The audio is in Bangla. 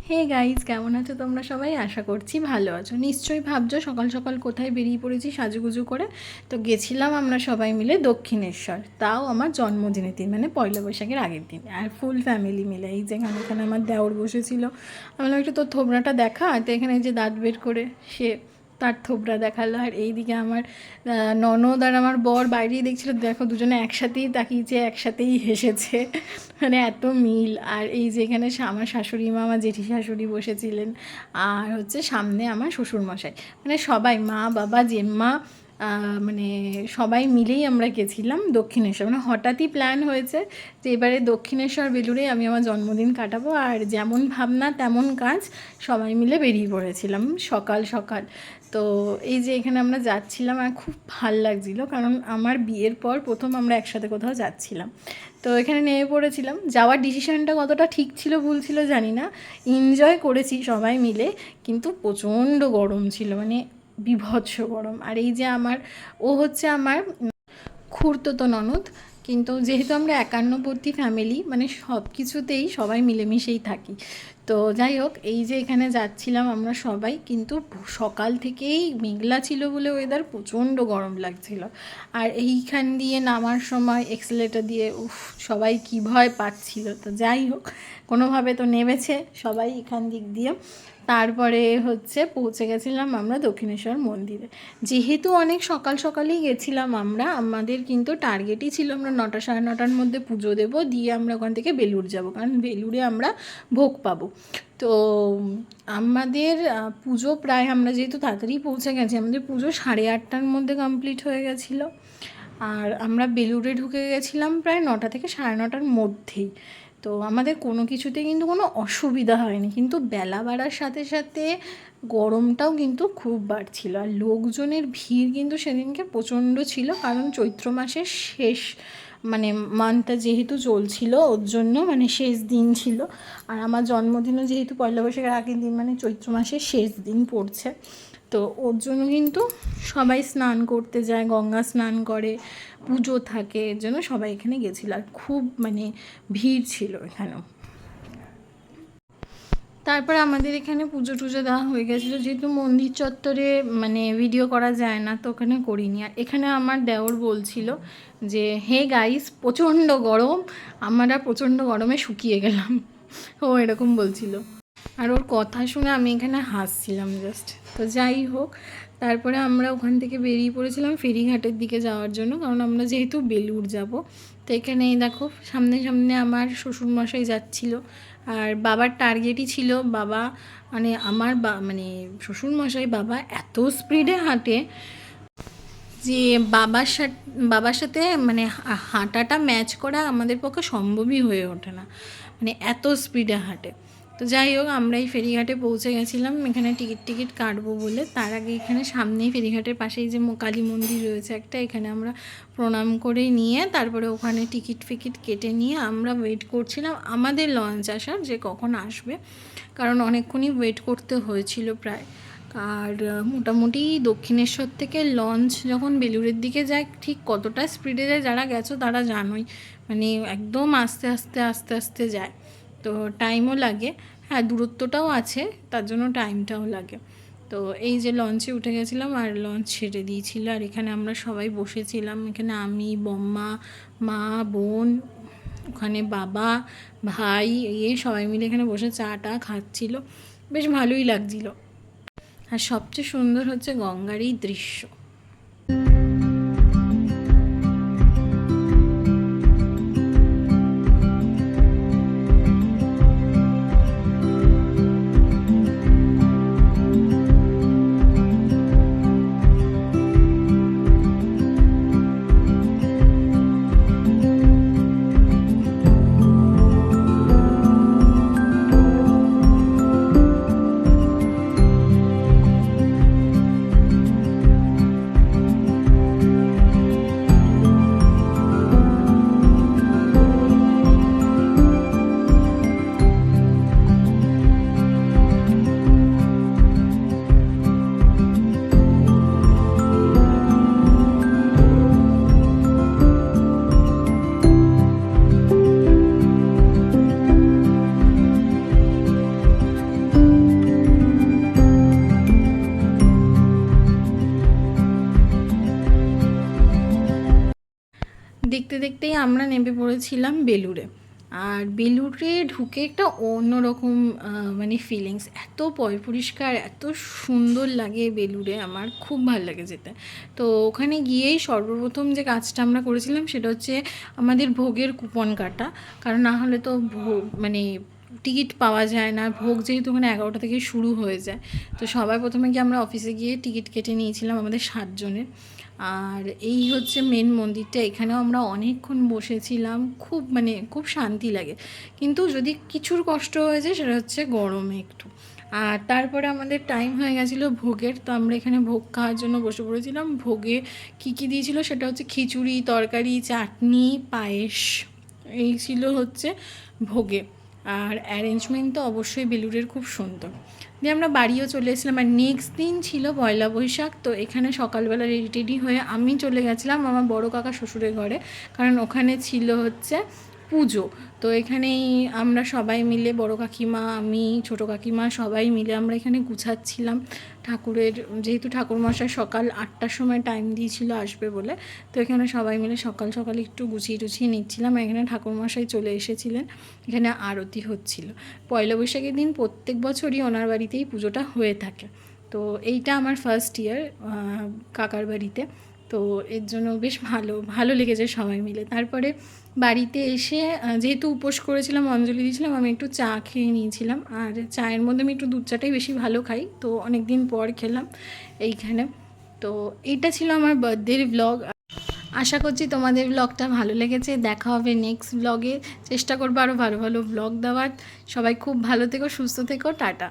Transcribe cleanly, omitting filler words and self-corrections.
হে গাইজ, কেমন আছো তোমরা সবাই? আশা করছি ভালো আছো। নিশ্চয়ই ভাবছো সকাল সকাল কোথায় বেরিয়ে পড়েছি সাজুগুজু করে। তো গেছিলাম আমরা সবাই মিলে দক্ষিণেশ্বর, তাও আমার জন্মদিনের দিন, মানে পয়লা বৈশাখের আগের দিন, আর ফুল ফ্যামিলি মিলে। এই যেখানে এখানে আমার দেওর বসেছিল, আমি বললাম একটু তোর থোবড়াটা দেখা, তো এখানে যে দাঁত বের করে সে তার থোবড়া দেখালো। আর এইদিকে আমার ননদ আর আমার বর বাইরেই দেখছিল, দেখো দুজনে একসাথেই তাকিয়েছে, একসাথেই হেসেছে, মানে এত মিল। আর এই যে এখানে আমার শাশুড়ি মা, আমার জেঠি শাশুড়ি বসেছিলেন, আর হচ্ছে সামনে আমার শ্বশুরমশাই, মানে সবাই, মা বাবা জেম্মা, মানে সবাই মিলেই আমরা গেছিলাম দক্ষিণেশ্বর। মানে হঠাৎই প্ল্যান হয়েছে যে এবারে দক্ষিণেশ্বর বেলুড়ে আমি আমার জন্মদিন কাটাবো, আর যেমন ভাবনা তেমন কাজ, সবাই মিলে বেরিয়ে পড়েছিলাম সকাল সকাল। তো এই যে এখানে আমরা যাচ্ছিলাম, আর খুব ভাল লাগছিলো, কারণ আমার বিয়ের পর প্রথম আমরা একসাথে কোথাও যাচ্ছিলাম। তো এখানে নেমে পড়েছিলাম। যাওয়ার ডিসিশানটা কতটা ঠিক ছিল ভুল ছিল জানি না, এনজয় করেছি সবাই মিলে, কিন্তু প্রচণ্ড গরম ছিল, মানে বিভৎস গরম। আর এই যে ও হচ্ছে আমার খুড়তুতো ননদ, কিন্তু যেহেতু আমরা একান্নবর্তী ফ্যামিলি, মানে সব কিছুতেই সবাই মিলেমিশেই থাকি। তো যাই হোক, এই যে এখানে যাচ্ছিলাম আমরা সবাই, কিন্তু সকাল থেকেই মেঘলা ছিল বলে ওয়েদার প্রচণ্ড গরম লাগছিল। আর এইখান দিয়ে নামার সময় এক্সেলেটার দিয়ে সবাই কী ভয় পাচ্ছিল। তো যাই হোক, কোনোভাবে তো নেমেছে সবাই এখান দিক দিয়ে। তারপরে হচ্ছে পৌঁছে গেছিলাম আমরা দক্ষিণেশ্বর মন্দিরে। যেহেতু অনেক সকাল সকালেই গেছিলাম আমরা, আমাদের কিন্তু টার্গেটই ছিল আমরা 9টা সাড়ে 9টার মধ্যে পুজো দেবো, দিয়ে আমরা ওখান থেকে বেলুড় যাব, কারণ বেলুড়ে আমরা ভোগ পাবো। তো আমাদের পুজো প্রায়, আমরা যেহেতু তাড়াতাড়ি পৌঁছে গেছি, আমাদের পুজো 8:30টার মধ্যে কমপ্লিট হয়ে গেছিলো। আর আমরা বেলুড়ে ঢুকে গেছিলাম প্রায় 9টা থেকে 9:30টার মধ্যেই। তো আমাদের কোনো কিছুতে কিন্তু কোনো অসুবিধা হয়নি, কিন্তু বেলা বাড়ার সাথে সাথে গরমটাও কিন্তু খুব বাড়ছিল। আর লোকজনের ভিড় কিন্তু সেদিনকে প্রচণ্ড ছিল, কারণ চৈত্র মাসের শেষ, মানে মান্থটা যেহেতু চলছিল, ওর জন্য মানে শেষ দিন ছিল। আর আমার জন্মদিনও যেহেতু পয়লা বৈশাখের আগের দিন, মানে চৈত্র মাসের শেষ দিন পড়ছে, তো ওর জন্য কিন্তু সবাই স্নান করতে যায়, গঙ্গা স্নান করে, পুজো থাকে, এর জন্য সবাই এখানে গেছিলো। আর খুব মানে ভিড় ছিল এখানেও। তারপরে আমাদের এখানে পুজো টুজো দেওয়া হয়ে গেছিলো, যেহেতু মন্দির চত্বরে মানে ভিডিও করা যায় না, তো ওখানে করিনি। আর এখানে আমার দেওর বলছিল যে হে গাইস, প্রচণ্ড গরম, আমরা প্রচণ্ড গরমে শুকিয়ে গেলাম, ও এরকম বলছিল। আর ওর কথা শুনে আমি এখানে হাসছিলাম জাস্ট। তো যাই হোক, তারপরে আমরা ওখান থেকে বেরিয়ে পড়েছিলাম ফেরিঘাটের দিকে যাওয়ার জন্য, কারণ আমরা যেহেতু বেলুড় যাব। তো এখানে দেখো সামনে সামনে আমার শ্বশুরমশাই যাচ্ছিল, আর বাবার টার্গেটই ছিল, বাবা মানে আমার মানে শ্বশুরমশাই বাবা এত স্পিডে হাঁটে যে বাবার সাথে মানে হাঁটাটা ম্যাচ করা আমাদের পক্ষে সম্ভবই হয়ে ওঠে না, মানে এত স্পিডে হাঁটে। তো যাই হোক, আমরা এই ফেরিঘাটে পৌঁছে গেছিলাম এখানে টিকিট কাটবো বলে। তার আগে এখানে সামনেই ফেরিঘাটের পাশেই যে কালী মন্দির রয়েছে একটা, এখানে আমরা প্রণাম করে নিয়ে তারপরে ওখানে টিকিট কেটে নিয়ে আমরা ওয়েট করছিলাম আমাদের লঞ্চ আসার, যে কখন আসবে, কারণ অনেকক্ষণই ওয়েট করতে হয়েছিল প্রায়। আর মোটামুটি দক্ষিণেশ্বর থেকে লঞ্চ যখন বেলুড়ের দিকে যায়, ঠিক কতটা স্পিডে যায় যারা গেছো তারা জানোই, মানে একদম আস্তে আস্তে আস্তে আস্তে যায়। তো টাইমও লাগে, হ্যাঁ দূরত্বটাও আছে, তার জন্য টাইমটাও লাগে। তো এই যে লঞ্চে উঠে গেছিলাম, আর লঞ্চ ছেড়ে দিয়েছিল, আর এখানে আমরা সবাই বসেছিলাম। এখানে আমি, বম্মা, মা, বোন, ওখানে বাবা, ভাই, সবাই মিলে এখানে বসে চাটা খাচ্ছিল, বেশ ভালোই লাগছিলো। আর সবচেয়ে সুন্দর হচ্ছে গঙ্গার এই দৃশ্য। দেখতে দেখতেই আমরা নেমে পড়েছিলাম বেলুড়ে। আর বেলুড়ে ঢুকে একটা অন্যরকম মানে ফিলিংস, এত পরিষ্কার, এত সুন্দর লাগে বেলুড়ে, আমার খুব ভালো লাগে যেতে। তো ওখানে গিয়েই সর্বপ্রথম যে কাজটা আমরা করেছিলাম সেটা হচ্ছে আমাদের ভোগের কুপন কাটা, কারণ না হলে তো ভোগ মানে টিকিট পাওয়া যায় না। ভোগ যেহেতু ওখানে 11টা থেকে শুরু হয়ে যায়, তো সবাই প্রথমে গিয়ে আমরা অফিসে গিয়ে টিকিট কেটে নিয়েছিলাম আমাদের 7 জনের। আর এই হচ্ছে মেন মন্দিরটা, এখানেও আমরা অনেকক্ষণ বসেছিলাম, খুব মানে খুব শান্তি লাগে। কিন্তু যদি কিছুর কষ্ট হয়ে যায় সেটা হচ্ছে গরমে একটু। আর তারপরে আমাদের টাইম হয়ে গেছিলো ভোগের, তো আমরা এখানে ভোগ খাওয়ার জন্য বসে পড়েছিলাম। ভোগে কী কী দিয়েছিলো সেটা হচ্ছে খিচুড়ি, তরকারি, চাটনি, পায়েস, এই ছিল হচ্ছে ভোগে। আর অ্যারেঞ্জমেন্ট তো অবশ্যই বেলুড়ের খুব সুন্দর। দিয়ে আমরা বাড়িও চলে এসেছিলাম। আর নেক্সট দিন ছিল পয়লা বৈশাখ, তো এখানে সকালবেলা রেডি টেডি হয়ে আমি চলে গেছিলাম আমার বড় কাকা শ্বশুরের ঘরে, কারণ ওখানে ছিল হচ্ছে পুজো। তো এখানেই আমরা সবাই মিলে, বড় কাকিমা, আমি, ছোটো কাকিমা, সবাই মিলে আমরা এখানে গুছাচ্ছিলাম ঠাকুরের, যেহেতু ঠাকুরমশাই সকাল 8টার সময় টাইম দিয়েছিল আসবে বলে। তো এখানে সবাই মিলে সকাল সকাল একটু গুছিয়ে টুছিয়ে নিচ্ছিলাম। এখানে ঠাকুরমশাই চলে এসেছিলেন, এখানে আরতি হচ্ছিল। পয়লা বৈশাখের দিন প্রত্যেক বছরই ওনার বাড়িতেই পুজোটা হয়ে থাকে। তো এইটা আমার ফার্স্ট ইয়ার কাকার বাড়িতে, তো এর জন্য বেশ ভালো ভালো লেগেছে সবাই মিলে। তারপরে বাড়িতে এসে যেহেতু উপোস করেছিলাম, অঞ্জলি দিয়েছিলাম, আমি একটু চা খেয়ে নিয়েছিলাম। আর চায়ের মধ্যে আমি একটু দুধ চাটাই বেশি ভালো খাই, তো অনেক দিন পর খেলাম এইখানে। তো এইটা ছিল আমার বার্থডের ব্লগ। আশা করছি তোমাদের ব্লগটা ভালো লেগেছে। দেখা হবে নেক্সট ব্লগে, চেষ্টা করবো আরও ভালো ভালো ব্লগ দেওয়ার। সবাই খুব ভালো থেকো, সুস্থ থেকো, টাটা।